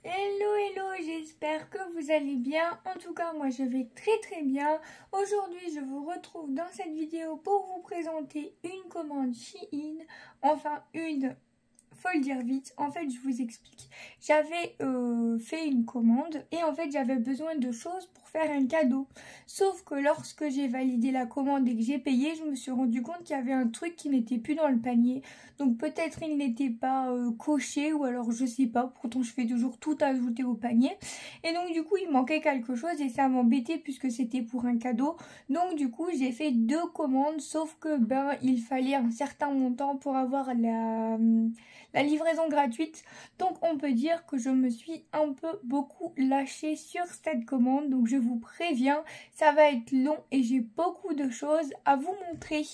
Hello, hello, j'espère que vous allez bien. En tout cas, moi je vais très bien. Aujourd'hui, je vous retrouve dans cette vidéo pour vous présenter une commande Shein. Enfin, faut le dire vite, en fait je vous explique. J'avais fait une commande et en fait j'avais besoin de choses pour faire un cadeau. Sauf que lorsque j'ai validé la commande et que j'ai payé, je me suis rendu compte qu'il y avait un truc qui n'était plus dans le panier. Donc peut-être il n'était pas coché ou alors je sais pas, pourtant je fais toujours tout ajouter au panier. Et donc du coup il manquait quelque chose et ça m'embêtait puisque c'était pour un cadeau. Donc du coup j'ai fait 2 commandes, sauf que il fallait un certain montant pour avoir la livraison gratuite. Donc on peut dire que je me suis un peu beaucoup lâchée sur cette commande. Donc je vous préviens, ça va être long et j'ai beaucoup de choses à vous montrer.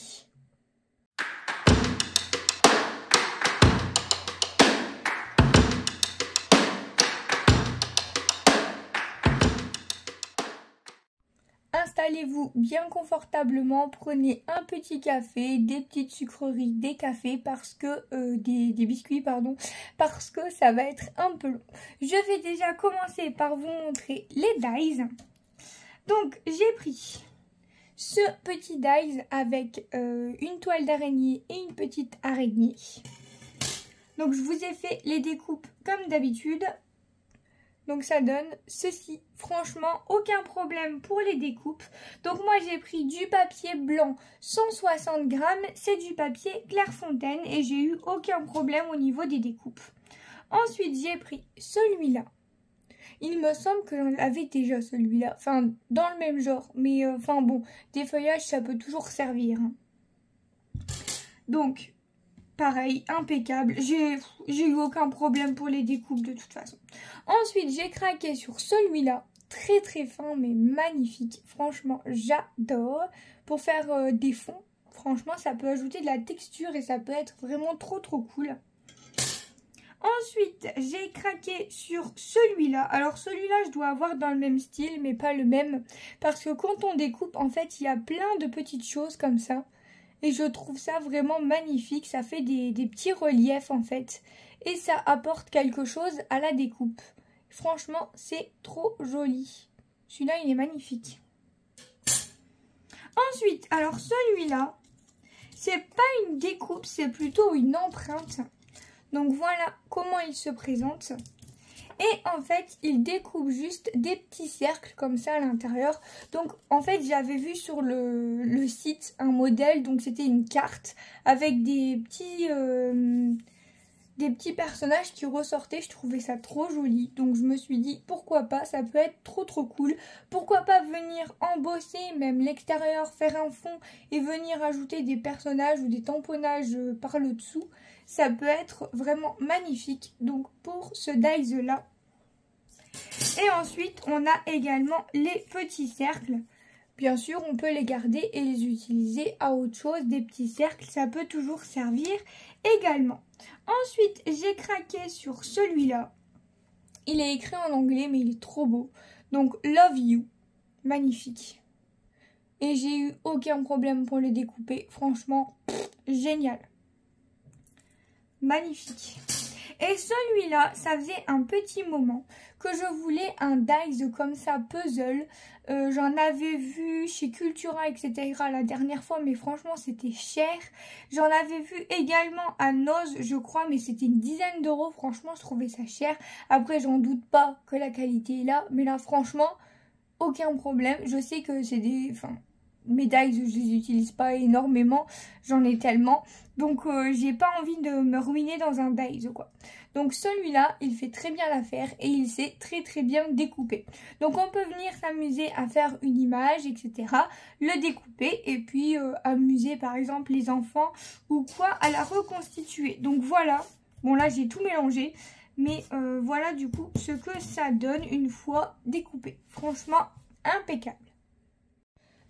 Installez-vous bien confortablement, prenez un petit café, des petites sucreries, des cafés parce que des biscuits pardon, parce que ça va être un peu long. Je vais déjà commencer par vous montrer les dies. Donc j'ai pris ce petit dies avec une toile d'araignée et une petite araignée. Donc je vous ai fait les découpes comme d'habitude. Donc ça donne ceci. Franchement, aucun problème pour les découpes. Donc moi j'ai pris du papier blanc 160 grammes. C'est du papier Clairefontaine et j'ai eu aucun problème au niveau des découpes. Ensuite j'ai pris celui-là. Il me semble que j'en avais déjà celui-là. Enfin, dans le même genre. Mais enfin bon, des feuillages ça peut toujours servir. Donc... pareil, impeccable. J'ai eu aucun problème pour les découpes de toute façon. Ensuite, j'ai craqué sur celui-là. Très fin, mais magnifique. Franchement, j'adore. Pour faire des fonds, franchement, ça peut ajouter de la texture et ça peut être vraiment trop cool. Ensuite, j'ai craqué sur celui-là. Alors, celui-là, je dois avoir dans le même style, mais pas le même. Parce que quand on découpe, en fait, il y a plein de petites choses comme ça. Et je trouve ça vraiment magnifique, ça fait des petits reliefs en fait. Et ça apporte quelque chose à la découpe. Franchement, c'est trop joli. Celui-là, il est magnifique. Ensuite, alors celui-là, c'est pas une découpe, c'est plutôt une empreinte. Donc voilà comment il se présente. Et en fait, il découpe juste des petits cercles comme ça à l'intérieur. Donc en fait, j'avais vu sur le site un modèle. Donc c'était une carte avec des petits personnages qui ressortaient. Je trouvais ça trop joli. Donc je me suis dit, pourquoi pas, ça peut être trop cool. Pourquoi pas venir embosser même l'extérieur, faire un fond et venir ajouter des personnages ou des tamponnages par le dessous. Ça peut être vraiment magnifique. Donc pour ce dies là. Et ensuite on a également les petits cercles. Bien sûr on peut les garder et les utiliser à autre chose. Des petits cercles ça peut toujours servir également. Ensuite j'ai craqué sur celui-là. Il est écrit en anglais mais il est trop beau. Donc Love You. Magnifique. Et j'ai eu aucun problème pour le découper. Franchement génial. Magnifique. Et celui-là, ça faisait un petit moment que je voulais un dies comme ça, puzzle. J'en avais vu chez Cultura, etc. la dernière fois, mais franchement, c'était cher. J'en avais vu également à Noz, je crois, mais c'était une dizaine d'euros. Franchement, je trouvais ça cher. Après, j'en doute pas que la qualité est là, mais là, franchement, aucun problème. Je sais que c'est des... Enfin, mes dies, je les utilise pas énormément, j'en ai tellement. Donc, j'ai pas envie de me ruiner dans un dies, quoi. Donc, celui-là, il fait très bien l'affaire et il s'est très bien découpé. Donc, on peut venir s'amuser à faire une image, etc. Le découper et puis amuser, par exemple, les enfants ou quoi à la reconstituer. Donc, voilà. Bon, là, j'ai tout mélangé. Mais voilà, du coup, ce que ça donne une fois découpé. Franchement, impeccable.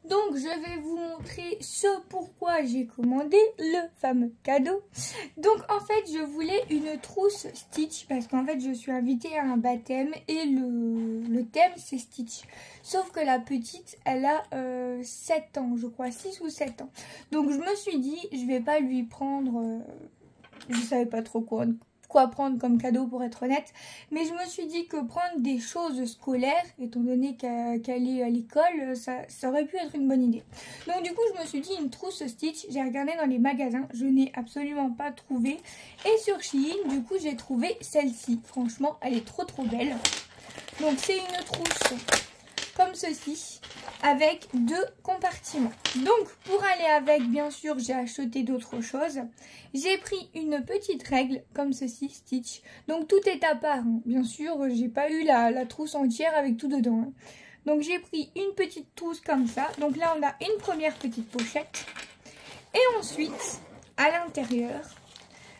Donc je vais vous montrer ce pourquoi j'ai commandé le fameux cadeau. Donc en fait je voulais une trousse Stitch parce qu'en fait je suis invitée à un baptême et le thème c'est Stitch. Sauf que la petite elle a 7 ans je crois, 6 ou 7 ans. Donc je me suis dit je vais pas lui prendre, je savais pas trop quoi quoi prendre comme cadeau pour être honnête, mais je me suis dit que prendre des choses scolaires, étant donné qu'elle est à l'école, ça aurait pu être une bonne idée. Donc du coup je me suis dit une trousse Stitch, j'ai regardé dans les magasins, je n'ai absolument pas trouvé, et sur Shein du coup j'ai trouvé celle-ci, franchement elle est trop belle. Donc c'est une trousse comme ceci, avec 2 compartiments. Donc pour aller avec, bien sûr, j'ai acheté d'autres choses. J'ai pris une petite règle comme ceci, Stitch. Donc tout est à part, hein. Bien sûr, j'ai pas eu la trousse entière avec tout dedans, hein. Donc j'ai pris une petite trousse comme ça. Donc là on a une première petite pochette. Et ensuite, à l'intérieur,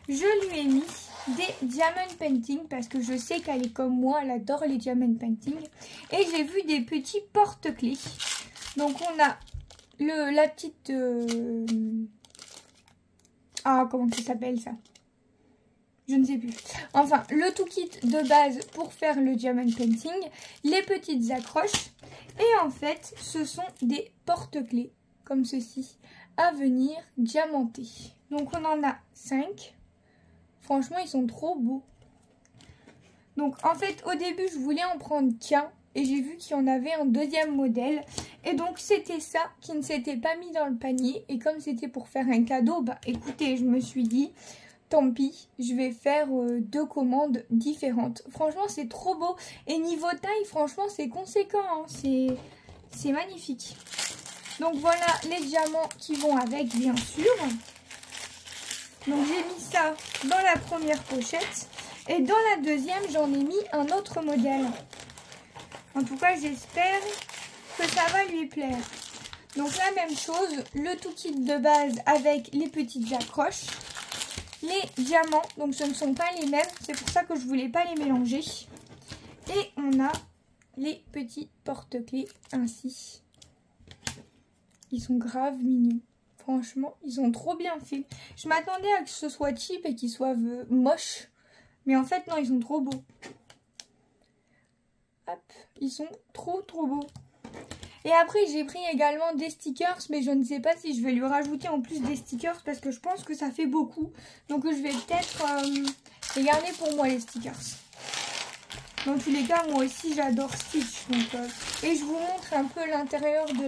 je lui ai mis des diamond painting parce que je sais qu'elle est comme moi, elle adore les diamond painting. Et j'ai vu des petits porte-clés. Donc on a la petite... Ah, comment ça s'appelle ça? Je ne sais plus. Enfin, le tout kit de base pour faire le diamond painting, les petites accroches. Et en fait, ce sont des porte-clés comme ceci à venir diamanter. Donc on en a 5. Franchement, ils sont trop beaux. Donc, en fait, au début, je voulais en prendre qu'un. Et j'ai vu qu'il y en avait un deuxième modèle. Et donc, c'était ça qui ne s'était pas mis dans le panier. Et comme c'était pour faire un cadeau, bah écoutez, je me suis dit, tant pis, je vais faire 2 commandes différentes. Franchement, c'est trop beau. Et niveau taille, franchement, c'est conséquent, hein. C'est magnifique. Donc, voilà les diamants qui vont avec, bien sûr. Donc j'ai mis ça dans la première pochette. Et dans la deuxième, j'en ai mis un autre modèle. En tout cas, j'espère que ça va lui plaire. Donc la même chose, le tout kit de base avec les petites accroches. Les diamants, donc ce ne sont pas les mêmes. C'est pour ça que je ne voulais pas les mélanger. Et on a les petits porte-clés ainsi. Ils sont grave mignons. Franchement, ils sont trop bien faits. Je m'attendais à que ce soit cheap et qu'ils soient moches. Mais en fait, non, ils sont trop beaux. Hop, ils sont trop beaux. Et après, j'ai pris également des stickers. Mais je ne sais pas si je vais lui rajouter en plus des stickers. Parce que je pense que ça fait beaucoup. Donc, je vais peut-être les garder pour moi, les stickers. Dans tous les cas, moi aussi, j'adore Stitch. Donc, et je vous montre un peu l'intérieur de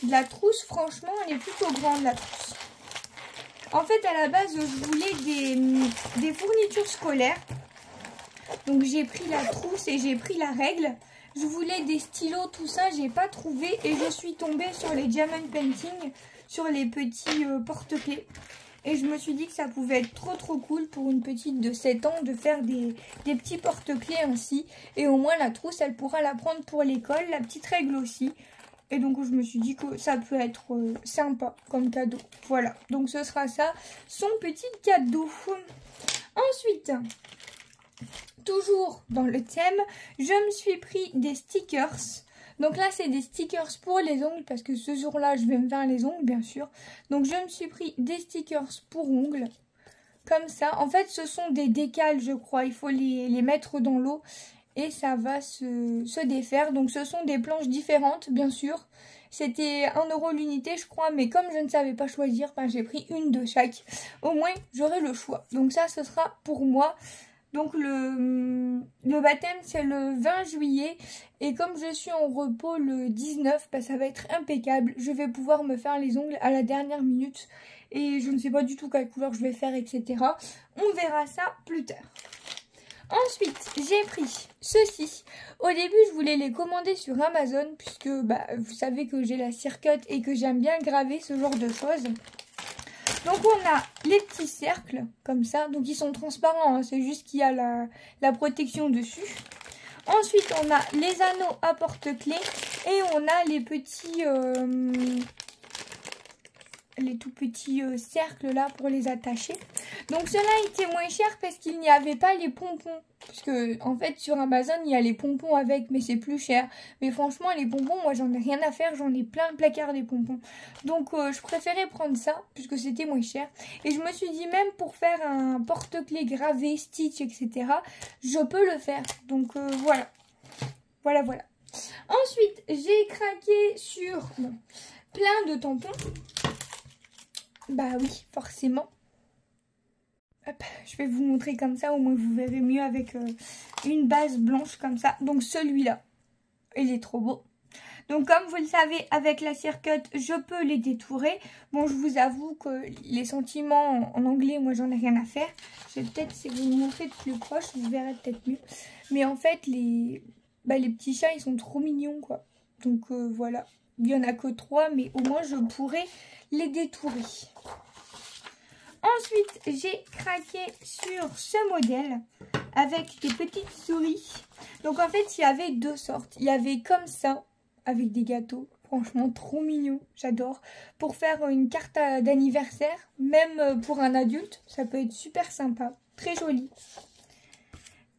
la trousse. Franchement, elle est plutôt grande, la trousse. En fait, à la base, je voulais des fournitures scolaires. Donc, j'ai pris la trousse et j'ai pris la règle. Je voulais des stylos, tout ça, j'ai pas trouvé. Et je suis tombée sur les diamond painting, sur les petits porte-clés. Et je me suis dit que ça pouvait être trop cool pour une petite de 7 ans de faire des petits porte-clés ainsi. Et au moins, la trousse, elle pourra la prendre pour l'école, la petite règle aussi. Et donc, je me suis dit que ça peut être sympa comme cadeau. Voilà, donc ce sera ça, son petit cadeau. Ensuite, toujours dans le thème, je me suis pris des stickers. Donc là, c'est des stickers pour les ongles parce que ce jour-là, je vais me faire les ongles, bien sûr. Donc, je me suis pris des stickers pour ongles, comme ça. En fait, ce sont des décals, je crois. Il faut les mettre dans l'eau et ça va se défaire. Donc, ce sont des planches différentes, bien sûr. C'était 1 € l'unité, je crois. Mais comme je ne savais pas choisir, ben, j'ai pris une de chaque. Au moins, j'aurai le choix. Donc ça, ce sera pour moi. Donc le baptême c'est le 20 juillet et comme je suis en repos le 19, bah, ça va être impeccable. Je vais pouvoir me faire les ongles à la dernière minute et je ne sais pas du tout quelle couleur je vais faire, etc. On verra ça plus tard. Ensuite, j'ai pris ceci. Au début, je voulais les commander sur Amazon puisque bah, vous savez que j'ai la circuit et que j'aime bien graver ce genre de choses. Donc on a les petits cercles comme ça, donc ils sont transparents, hein, c'est juste qu'il y a la protection dessus. Ensuite on a les anneaux à porte-clés et on a les petits, les tout petits cercles là pour les attacher. Donc cela était moins cher parce qu'il n'y avait pas les pompons. Parce que en fait sur Amazon il y a les pompons avec mais c'est plus cher. Mais franchement les pompons moi j'en ai rien à faire, j'en ai plein le placard des pompons. Donc je préférais prendre ça puisque c'était moins cher. Et je me suis dit même pour faire un porte-clés gravé, Stitch etc. je peux le faire. Donc voilà. Voilà. Ensuite j'ai craqué sur plein de tampons. Bah oui forcément. Hop, je vais vous montrer comme ça, au moins vous verrez mieux avec une base blanche comme ça. Donc celui-là, il est trop beau. Donc comme vous le savez, avec la Circut, je peux les détourer. Bon, je vous avoue que les sentiments en anglais, moi j'en ai rien à faire. Je vais peut-être, si vous me montrer de plus proche, vous verrez peut-être mieux. Mais en fait, les petits chats, ils sont trop mignons, quoi. Donc voilà, il n'y en a que 3, mais au moins je pourrais les détourer. Ensuite, j'ai craqué sur ce modèle avec des petites souris. Donc en fait, il y avait 2 sortes. Il y avait comme ça, avec des gâteaux. Franchement, trop mignon. J'adore. Pour faire une carte d'anniversaire, même pour un adulte, ça peut être super sympa. Très joli.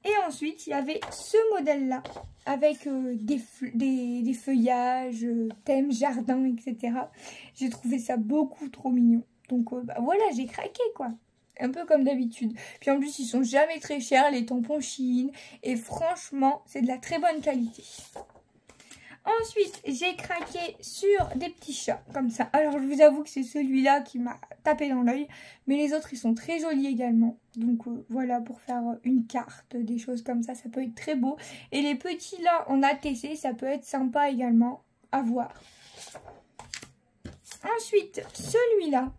Et ensuite, il y avait ce modèle-là, avec des feuillages, thème jardin, etc. J'ai trouvé ça beaucoup trop mignon. Donc voilà, j'ai craqué quoi. Un peu comme d'habitude. Puis en plus, ils sont jamais très chers, les tampons Shein. Et franchement, c'est de la très bonne qualité. Ensuite, j'ai craqué sur des petits chats, comme ça. Alors, je vous avoue que c'est celui-là qui m'a tapé dans l'œil. Mais les autres, ils sont très jolis également. Donc voilà, pour faire une carte, des choses comme ça peut être très beau. Et les petits là, en ATC, ça peut être sympa également à voir. Ensuite, celui-là.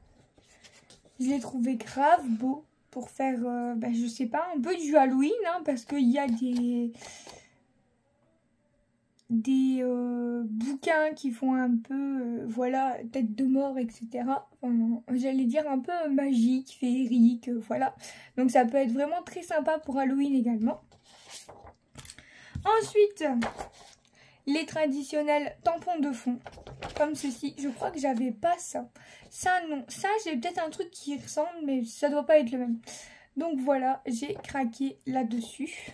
Je l'ai trouvé grave beau pour faire, je sais pas, un peu du Halloween, hein, parce qu'il y a des bouquins qui font un peu, voilà, tête de mort, etc. Enfin, j'allais dire un peu magique, féerique, voilà. Donc ça peut être vraiment très sympa pour Halloween également. Ensuite, les traditionnels tampons de fond, comme ceci. Je crois que j'avais pas ça. Ça, non. Ça, j'ai peut-être un truc qui ressemble, mais ça doit pas être le même. Donc voilà, j'ai craqué là-dessus.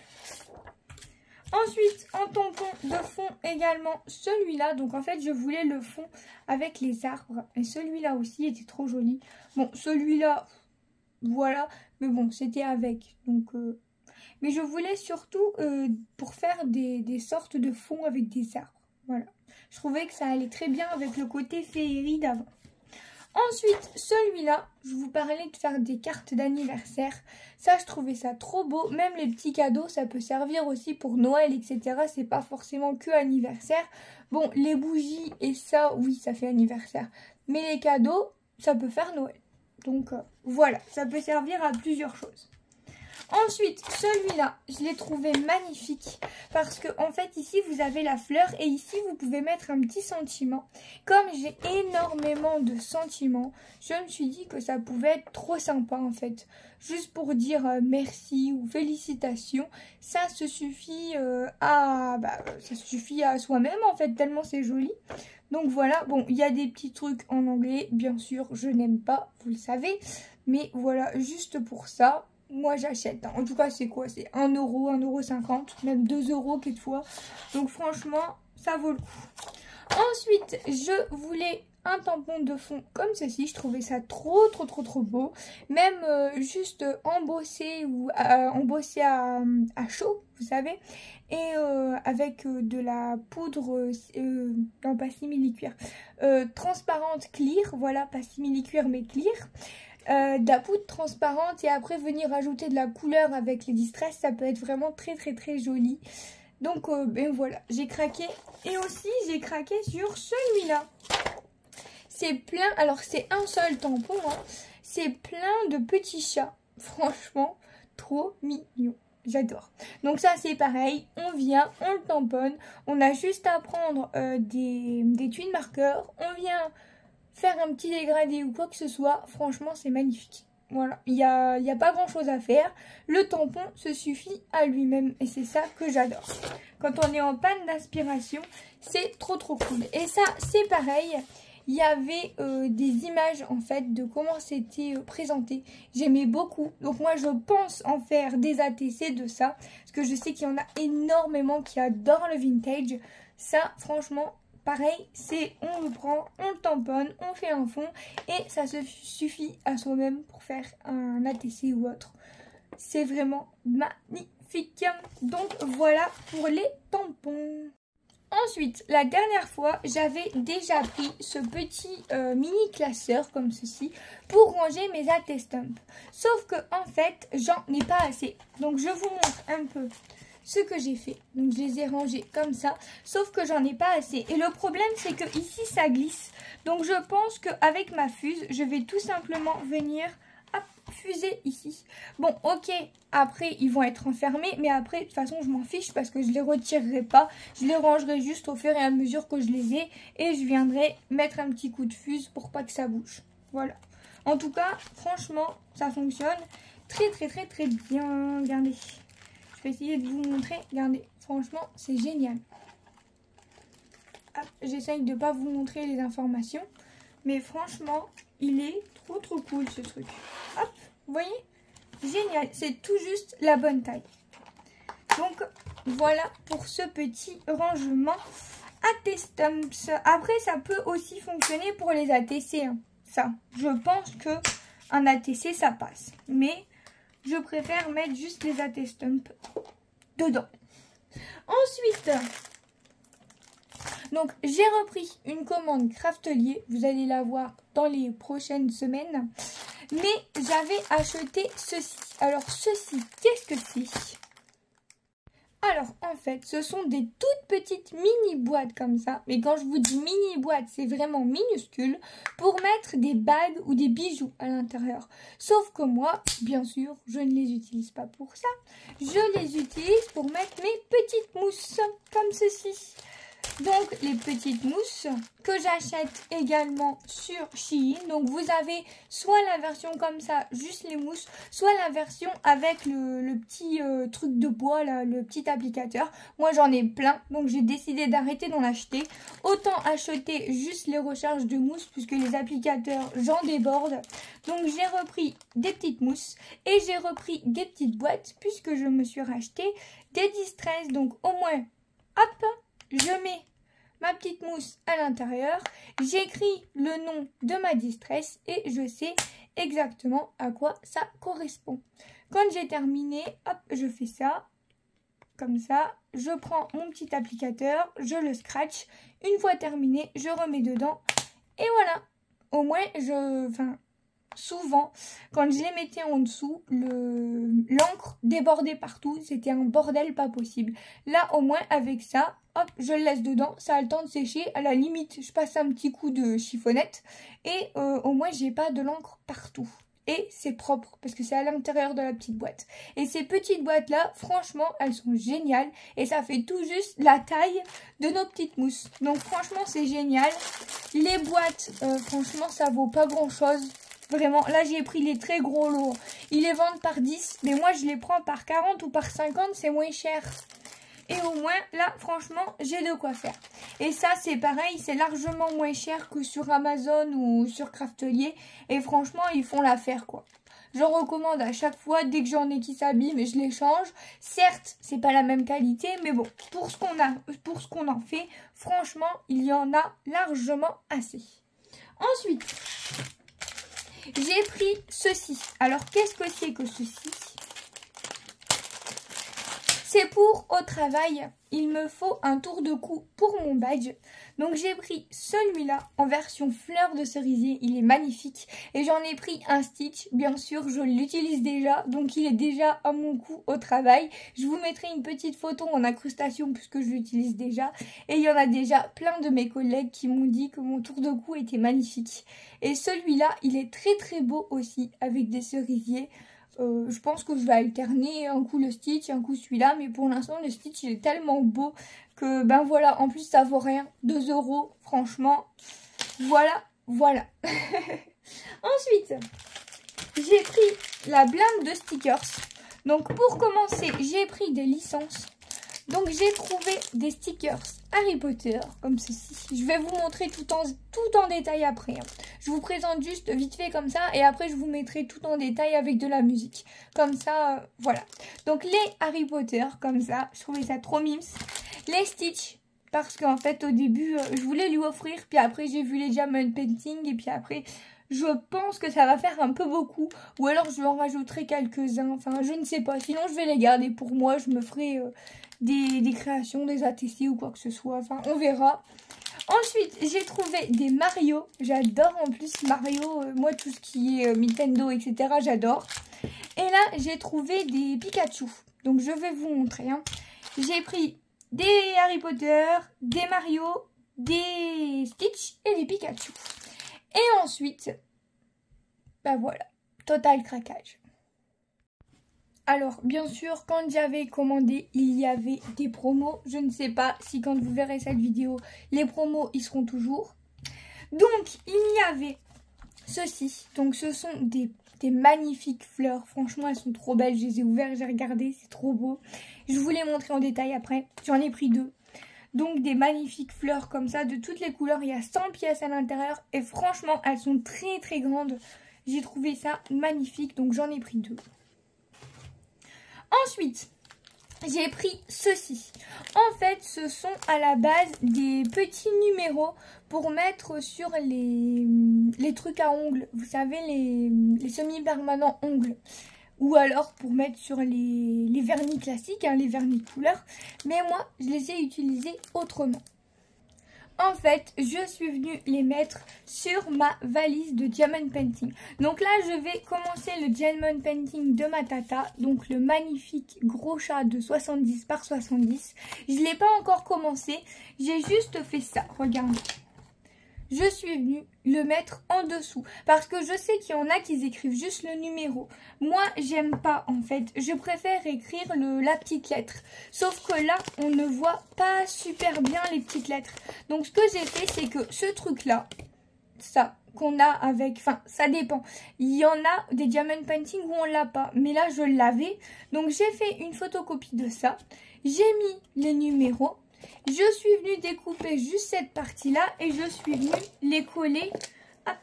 Ensuite, en tampon de fond également, celui-là. Donc en fait, je voulais le fond avec les arbres. Et celui-là aussi était trop joli. Bon, celui-là, voilà. Mais bon, c'était avec. Donc... Mais je voulais surtout pour faire des sortes de fonds avec des arbres. Voilà. Je trouvais que ça allait très bien avec le côté féerie d'avant. Ensuite, celui-là, je vous parlais de faire des cartes d'anniversaire. Ça, je trouvais ça trop beau. Même les petits cadeaux, ça peut servir aussi pour Noël, etc. C'est pas forcément que anniversaire. Bon, les bougies et ça, oui, ça fait anniversaire. Mais les cadeaux, ça peut faire Noël. Donc, voilà, ça peut servir à plusieurs choses. Ensuite, celui-là, je l'ai trouvé magnifique parce que en fait, ici, vous avez la fleur et ici, vous pouvez mettre un petit sentiment. Comme j'ai énormément de sentiments, je me suis dit que ça pouvait être trop sympa en fait. Juste pour dire merci ou félicitations, ça se suffit ça suffit à soi-même en fait, tellement c'est joli. Donc voilà, bon, il y a des petits trucs en anglais, bien sûr, je n'aime pas, vous le savez. Mais voilà, juste pour ça... Moi j'achète, en tout cas c'est quoi? C'est 1 €, 1,50 €, même 2 € quelquefois. Donc franchement, ça vaut le coup. Ensuite, je voulais un tampon de fond comme ceci. Je trouvais ça trop beau. Même juste embossé ou embossé à chaud, vous savez. Et avec de la poudre, non pas simili-cuir, transparente clear, voilà, pas simili-cuir mais clear. De la poudre transparente et après venir rajouter de la couleur avec les distress, ça peut être vraiment très joli. Donc ben voilà, j'ai craqué. Et aussi j'ai craqué sur celui-là. C'est plein, alors c'est un seul tampon, hein. C'est plein de petits chats. Franchement, trop mignon. J'adore. Donc ça c'est pareil, on vient, on le tamponne. On a juste à prendre des tuiles marqueurs. On vient... faire un petit dégradé ou quoi que ce soit, franchement c'est magnifique. Voilà, il y a pas grand chose à faire. Le tampon se suffit à lui-même et c'est ça que j'adore. Quand on est en panne d'inspiration, c'est trop cool. Et ça c'est pareil, il y avait des images en fait de comment c'était présenté. J'aimais beaucoup, donc moi je pense en faire des ATC de ça, parce que je sais qu'il y en a énormément qui adorent le vintage. Ça franchement... pareil, c'est on le prend, on le tamponne, on fait un fond et ça se suffit à soi-même pour faire un ATC ou autre. C'est vraiment magnifique. Donc voilà pour les tampons. Ensuite, la dernière fois, j'avais déjà pris ce petit mini classeur comme ceci pour ranger mes attestamps. Sauf que en fait, j'en ai pas assez. Donc je vous montre un peu ce que j'ai fait. Donc je les ai rangés comme ça, sauf que j'en ai pas assez. Et le problème, c'est que ici ça glisse. Donc je pense qu'avec ma fuse, je vais tout simplement venir fuser ici. Bon, ok, après ils vont être enfermés, mais après de toute façon je m'en fiche parce que je les retirerai pas. Je les rangerai juste au fur et à mesure que je les ai et je viendrai mettre un petit coup de fuse pour pas que ça bouge. Voilà. En tout cas, franchement, ça fonctionne très bien. Regardez. Je vais essayer de vous montrer. Regardez, franchement, c'est génial. J'essaye de pas vous montrer les informations, mais franchement, il est trop cool ce truc. Hop, vous voyez? Génial, c'est tout juste la bonne taille. Donc voilà pour ce petit rangement attestamps. Après, ça peut aussi fonctionner pour les ATC. Hein. Ça, je pense que un ATC ça passe, mais je préfère mettre juste les attestamps dedans. Ensuite, donc j'ai repris une commande Craftelier, vous allez la voir dans les prochaines semaines. Mais j'avais acheté ceci. Alors ceci, qu'est-ce que c'est? Alors en fait, ce sont des toutes petites mini boîtes comme ça. Mais quand je vous dis mini boîtes, c'est vraiment minuscule pour mettre des bagues ou des bijoux à l'intérieur. Sauf que moi, bien sûr, je ne les utilise pas pour ça. Je les utilise pour mettre mes petites mousses comme ceci. Donc les petites mousses que j'achète également sur Shein. Donc vous avez soit la version comme ça, juste les mousses, soit la version avec le petit truc de bois, là, le petit applicateur. Moi j'en ai plein, donc j'ai décidé d'arrêter d'en acheter. Autant acheter juste les recharges de mousse puisque les applicateurs j'en déborde. Donc j'ai repris des petites mousses et j'ai repris des petites boîtes puisque je me suis racheté des Distress. Donc au moins, hop, je mets ma petite mousse à l'intérieur, j'écris le nom de ma Distress et je sais exactement à quoi ça correspond. Quand j'ai terminé, hop, je fais ça, comme ça, je prends mon petit applicateur, je le scratch, une fois terminé, je remets dedans et voilà. Au moins, souvent, quand je les mettais en dessous, l'encre débordait partout. C'était un bordel pas possible. Là, au moins, avec ça, hop, je le laisse dedans. Ça a le temps de sécher. À la limite, je passe un petit coup de chiffonnette. Et au moins, j'ai pas de l'encre partout. Et c'est propre parce que c'est à l'intérieur de la petite boîte. Et ces petites boîtes-là, franchement, elles sont géniales. Et ça fait tout juste la taille de nos petites mousses. Donc, franchement, c'est génial. Les boîtes, franchement, ça vaut pas grand-chose. Vraiment, là j'ai pris les très gros lots. Ils les vendent par 10, mais moi je les prends par 40 ou par 50, c'est moins cher. Et au moins, là franchement, j'ai de quoi faire. Et ça c'est pareil, c'est largement moins cher que sur Amazon ou sur Craftelier. Et franchement, ils font l'affaire quoi. J'en recommande à chaque fois, dès que j'en ai qui s'abîment, et je les change. Certes, c'est pas la même qualité, mais bon, pour ce qu'on en fait, franchement, il y en a largement assez. Ensuite, j'ai pris ceci. Alors, qu'est-ce que c'est que ceci? C'est pour au travail, il me faut un tour de cou pour mon badge. Donc j'ai pris celui-là en version fleur de cerisier, il est magnifique. Et j'en ai pris un Stitch, bien sûr je l'utilise déjà, donc il est déjà à mon cou au travail. Je vous mettrai une petite photo en incrustation puisque je l'utilise déjà. Et il y en a déjà plein de mes collègues qui m'ont dit que mon tour de cou était magnifique. Et celui-là, il est très beau aussi avec des cerisiers. Je pense que je vais alterner un coup le Stitch, un coup celui-là, mais pour l'instant le Stitch il est tellement beau que ben voilà, en plus ça vaut rien, 2 €, franchement, voilà. Ensuite, j'ai pris la blinde de stickers. Donc pour commencer, j'ai pris des licences. Donc j'ai trouvé des stickers Harry Potter, comme ceci. Je vais vous montrer tout en détail après. Hein. Je vous présente juste vite fait comme ça et après je vous mettrai tout en détail avec de la musique. Comme ça, voilà. Donc les Harry Potter, comme ça, je trouvais ça trop mimes. Les Stitch, parce qu'en fait au début, je voulais lui offrir, puis après j'ai vu les Diamond Painting et puis après... Je pense que ça va faire un peu beaucoup. Ou alors je en rajouterai quelques-uns. Enfin, je ne sais pas. Sinon, je vais les garder pour moi. Je me ferai des créations, des ATC ou quoi que ce soit. Enfin, on verra. Ensuite, j'ai trouvé des Mario. J'adore en plus Mario. Moi, tout ce qui est Nintendo, etc., j'adore. Et là, j'ai trouvé des Pikachu. Donc, je vais vous montrer. Hein. J'ai pris des Harry Potter, des Mario, des Stitch et des Pikachu. Et ensuite, bah voilà, total craquage. Alors, bien sûr, quand j'avais commandé, il y avait des promos. Je ne sais pas si quand vous verrez cette vidéo, les promos, ils seront toujours. Donc, il y avait ceci. Donc, ce sont des magnifiques fleurs. Franchement, elles sont trop belles. Je les ai ouvertes, j'ai regardé, c'est trop beau. Je vous les montrer en détail après. J'en ai pris 2. Donc, des magnifiques fleurs comme ça, de toutes les couleurs. Il y a 100 pièces à l'intérieur. Et franchement, elles sont très, très grandes. J'ai trouvé ça magnifique. Donc, j'en ai pris 2. Ensuite, j'ai pris ceci. En fait, ce sont à la base des petits numéros pour mettre sur les trucs à ongles. Vous savez, les semi-permanents ongles. Ou alors pour mettre sur les vernis classiques, hein, les vernis de couleur. Mais moi, je les ai utilisés autrement. En fait, je suis venue les mettre sur ma valise de Diamond Painting. Donc là, je vais commencer le Diamond Painting de ma tata. Donc le magnifique gros chat de 70 par 70. Je ne l'ai pas encore commencé. J'ai juste fait ça. Regardez. Je suis venue le mettre en dessous. Parce que je sais qu'il y en a qui écrivent juste le numéro. Moi, j'aime pas en fait. Je préfère écrire la petite lettre. Sauf que là, on ne voit pas super bien les petites lettres. Donc, ce que j'ai fait, c'est que ce truc-là, ça qu'on a avec... Enfin, ça dépend. Il y en a des Diamond Painting où on l'a pas. Mais là, je l'avais. Donc, j'ai fait une photocopie de ça. J'ai mis les numéros. Je suis venue découper juste cette partie-là et je suis venue les coller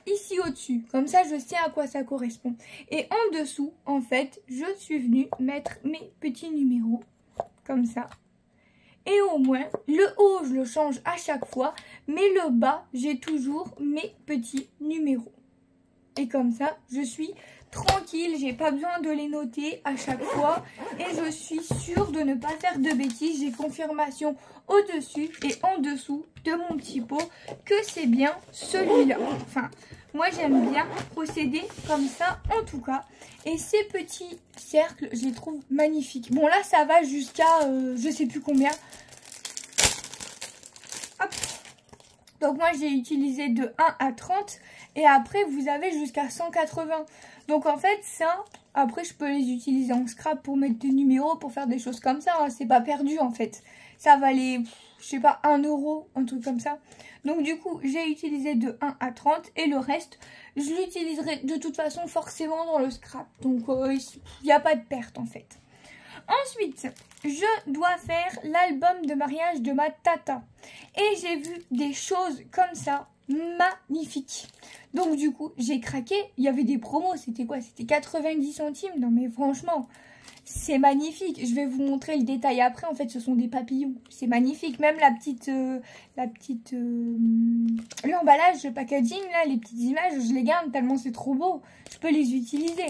ici au-dessus. Comme ça, je sais à quoi ça correspond. Et en dessous, en fait, je suis venue mettre mes petits numéros. Comme ça. Et au moins, le haut, je le change à chaque fois. Mais le bas, j'ai toujours mes petits numéros. Et comme ça, je suis tranquille, j'ai pas besoin de les noter à chaque fois et je suis sûre de ne pas faire de bêtises. J'ai confirmation au-dessus et en dessous de mon petit pot que c'est bien celui-là. Enfin, moi j'aime bien procéder comme ça en tout cas. Et ces petits cercles, je les trouve magnifiques. Bon là, ça va jusqu'à je sais plus combien. Hop. Donc moi j'ai utilisé de 1 à 30 et après vous avez jusqu'à 180. Donc en fait ça, après je peux les utiliser en scrap pour mettre des numéros, pour faire des choses comme ça. Hein. C'est pas perdu en fait. Ça valait, je sais pas, 1 euro, un truc comme ça. Donc du coup j'ai utilisé de 1 à 30 et le reste je l'utiliserai de toute façon forcément dans le scrap. Donc il n'y a pas de perte en fait. Ensuite, je dois faire l'album de mariage de ma tata. Et j'ai vu des choses comme ça, magnifiques. Donc du coup, j'ai craqué. Il y avait des promos, c'était quoi? C'était 90 centimes. Non mais franchement, c'est magnifique. Je vais vous montrer le détail après. En fait, ce sont des papillons. C'est magnifique. Même l'emballage, le packaging, là, les petites images, je les garde tellement c'est trop beau. Je peux les utiliser.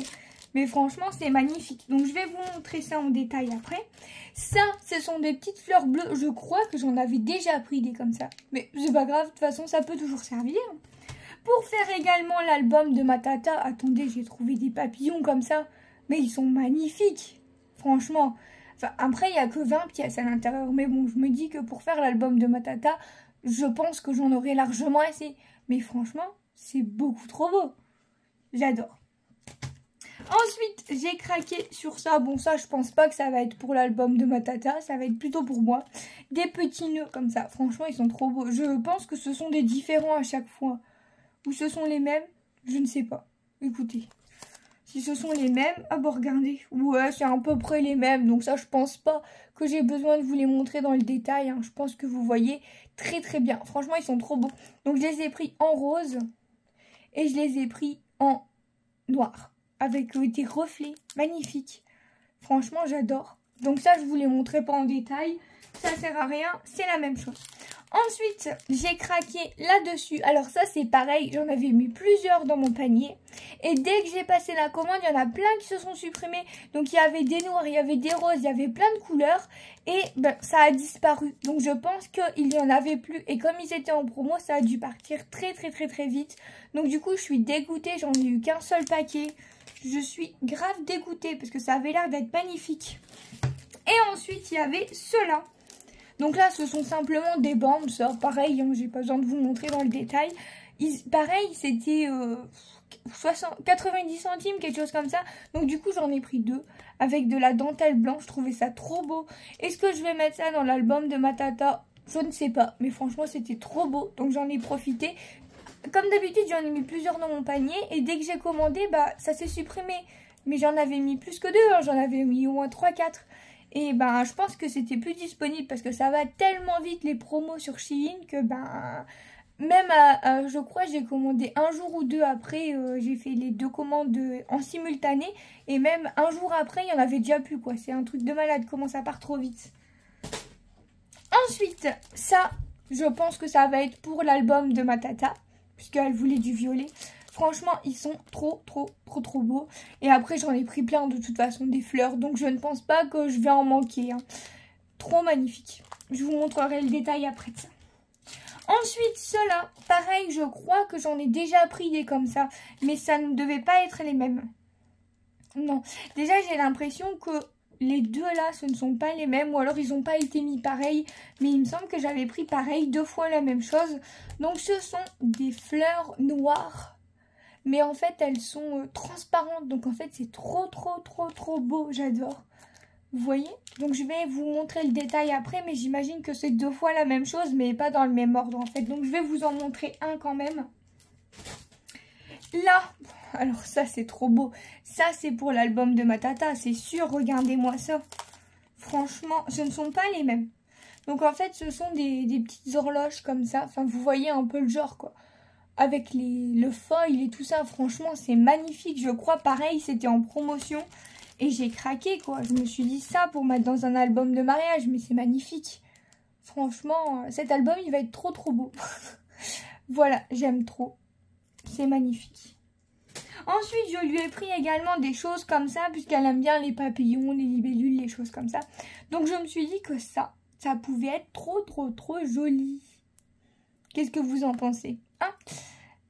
Mais franchement, c'est magnifique. Donc, je vais vous montrer ça en détail après. Ça, ce sont des petites fleurs bleues. Je crois que j'en avais déjà pris des comme ça. Mais c'est pas grave. De toute façon, ça peut toujours servir. Pour faire également l'album de ma tata. Attendez, j'ai trouvé des papillons comme ça. Mais ils sont magnifiques. Franchement. Enfin, après, il n'y a que 20 pièces à l'intérieur. Mais bon, je me dis que pour faire l'album de ma tata, je pense que j'en aurai largement assez. Mais franchement, c'est beaucoup trop beau. J'adore. Ensuite, j'ai craqué sur ça. Bon, ça, je pense pas que ça va être pour l'album de ma tata. Ça va être plutôt pour moi. Des petits nœuds comme ça. Franchement, ils sont trop beaux. Je pense que ce sont des différents à chaque fois. Ou ce sont les mêmes. Je ne sais pas. Écoutez. Si ce sont les mêmes. Ah bon, regardez. Ouais, c'est à peu près les mêmes. Donc ça, je pense pas que j'ai besoin de vous les montrer dans le détail. Hein. Je pense que vous voyez très très bien. Franchement, ils sont trop beaux. Donc je les ai pris en rose. Et je les ai pris en noir. Avec des reflets magnifiques. Franchement, j'adore. Donc ça, je vous les montrerai pas en détail. Ça sert à rien. C'est la même chose. Ensuite, j'ai craqué là-dessus. Alors ça, c'est pareil, j'en avais mis plusieurs dans mon panier. Et dès que j'ai passé la commande, il y en a plein qui se sont supprimés. Donc il y avait des noirs, il y avait des roses, il y avait plein de couleurs. Et ben, ça a disparu. Donc je pense qu'il n'y en avait plus. Et comme ils étaient en promo, ça a dû partir très vite. Donc du coup, je suis dégoûtée. J'en ai eu qu'un seul paquet. Je suis grave dégoûtée parce que ça avait l'air d'être magnifique. Et ensuite, il y avait ceux-là. Donc là, ce sont simplement des bandes, ça, pareil, hein, j'ai pas besoin de vous montrer dans le détail. Pareil, c'était 90 centimes, quelque chose comme ça. Donc du coup, j'en ai pris deux avec de la dentelle blanche. Je trouvais ça trop beau. Est-ce que je vais mettre ça dans l'album de ma tata? Je ne sais pas, mais franchement, c'était trop beau. Donc j'en ai profité. Comme d'habitude, j'en ai mis plusieurs dans mon panier. Et dès que j'ai commandé, bah ça s'est supprimé. Mais j'en avais mis plus que deux, hein. J'en avais mis au moins 3-4. Et ben je pense que c'était plus disponible parce que ça va tellement vite les promos sur Shein que ben même je crois j'ai commandé un jour ou deux après, j'ai fait les deux commandes en simultané et même un jour après il y en avait déjà plus quoi. C'est un truc de malade comment ça part trop vite. Ensuite ça je pense que ça va être pour l'album de ma tata puisqu'elle voulait du violet. Franchement, ils sont trop beaux. Et après, j'en ai pris plein de toute façon des fleurs. Donc, je ne pense pas que je vais en manquer. Hein. Trop magnifique. Je vous montrerai le détail après de ça. Ensuite, ceux-là, pareil, je crois que j'en ai déjà pris des comme ça. Mais ça ne devait pas être les mêmes. Non. Déjà, j'ai l'impression que les deux là, ce ne sont pas les mêmes. Ou alors, ils n'ont pas été mis pareil. Mais il me semble que j'avais pris pareil, deux fois la même chose. Donc, ce sont des fleurs noires. Mais en fait, elles sont transparentes. Donc, en fait, c'est trop beau. J'adore. Vous voyez? Donc, je vais vous montrer le détail après. Mais j'imagine que c'est deux fois la même chose. Mais pas dans le même ordre, en fait. Donc, je vais vous en montrer un quand même. Là. Alors, ça, c'est trop beau. Ça, c'est pour l'album de ma tata. C'est sûr. Regardez-moi ça. Franchement, ce ne sont pas les mêmes. Donc, en fait, ce sont des petites horloges comme ça. Enfin, vous voyez un peu le genre, quoi. Avec le foil et tout ça, franchement, c'est magnifique. Je crois, pareil, c'était en promotion. Et j'ai craqué, quoi. Je me suis dit ça pour mettre dans un album de mariage. Mais c'est magnifique. Franchement, cet album, il va être trop beau. Voilà, j'aime trop. C'est magnifique. Ensuite, je lui ai pris également des choses comme ça, puisqu'elle aime bien les papillons, les libellules, les choses comme ça. Donc, je me suis dit que ça pouvait être trop joli. Qu'est-ce que vous en pensez, hein?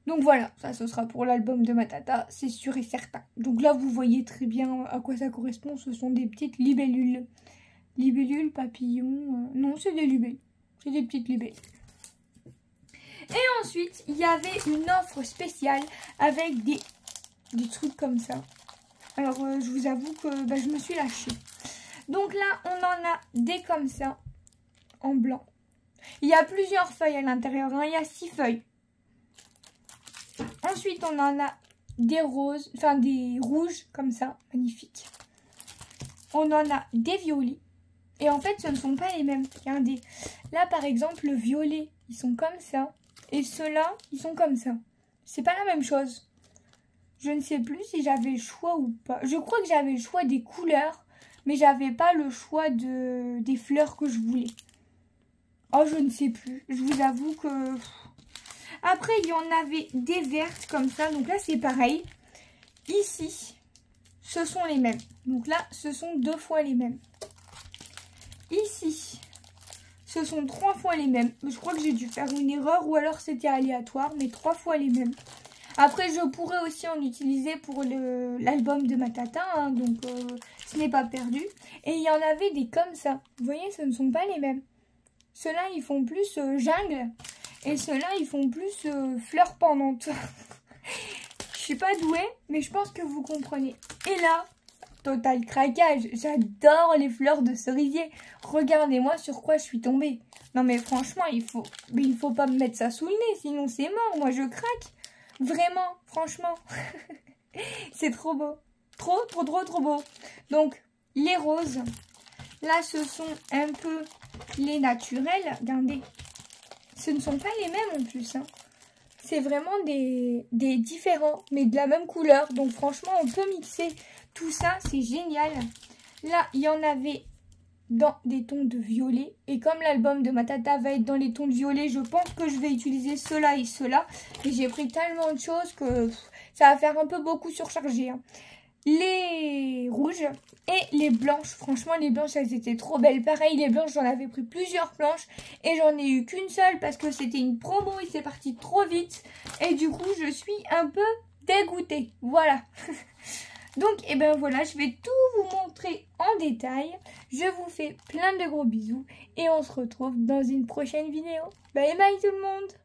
Donc voilà, ça ce sera pour l'album de ma tata, c'est sûr et certain. Donc là, vous voyez très bien à quoi ça correspond. Ce sont des petites libellules. Libellules, papillons... non, c'est des libellules. C'est des petites libellules. Et ensuite, il y avait une offre spéciale avec des trucs comme ça. Alors, je vous avoue que je me suis lâchée. Donc là, on en a des comme ça, en blanc. Il y a plusieurs feuilles à l'intérieur, hein. Il y a 6 feuilles. Ensuite, on en a des roses, enfin des rouges comme ça, magnifique. On en a des violets. Et en fait, ce ne sont pas les mêmes. Regardez. Là, par exemple, le violet, ils sont comme ça. Et ceux-là, ils sont comme ça. C'est pas la même chose. Je ne sais plus si j'avais le choix ou pas. Je crois que j'avais le choix des couleurs, mais j'avais pas le choix des fleurs que je voulais. Oh, je ne sais plus. Je vous avoue que... Après, il y en avait des vertes comme ça. Donc là, c'est pareil. Ici, ce sont les mêmes. Donc là, ce sont 2 fois les mêmes. Ici, ce sont 3 fois les mêmes. Je crois que j'ai dû faire une erreur ou alors c'était aléatoire, mais 3 fois les mêmes. Après, je pourrais aussi en utiliser pour l'album de ma tata, hein, donc ce n'est pas perdu. Et il y en avait des comme ça. Vous voyez, ce ne sont pas les mêmes. Ceux-là, ils font plus jungle. Et ceux-là, ils font plus fleurs pendantes. Je suis pas douée, mais je pense que vous comprenez. Et là, total craquage. J'adore les fleurs de cerisier. Regardez-moi sur quoi je suis tombée. Non mais franchement, il faut pas me mettre ça sous le nez, sinon c'est mort. Moi, je craque. Vraiment, franchement. C'est trop beau. Trop beau. Donc, les roses. Là, ce sont un peu les naturels. Regardez. Ce ne sont pas les mêmes en plus. Hein. C'est vraiment des différents, mais de la même couleur. Donc franchement, on peut mixer tout ça. C'est génial. Là, il y en avait dans des tons de violet. Et comme l'album de ma tata va être dans les tons de violet, je pense que je vais utiliser cela et cela. Et j'ai pris tellement de choses que ça va faire un peu beaucoup surchargé. Hein. Les rouges et les blanches. Franchement, les blanches, elles étaient trop belles. Pareil, les blanches, j'en avais pris plusieurs planches et j'en ai eu qu'une seule parce que c'était une promo et c'est parti trop vite. Et du coup, je suis un peu dégoûtée. Voilà. Donc, et ben voilà, je vais tout vous montrer en détail. Je vous fais plein de gros bisous et on se retrouve dans une prochaine vidéo. Bye bye tout le monde!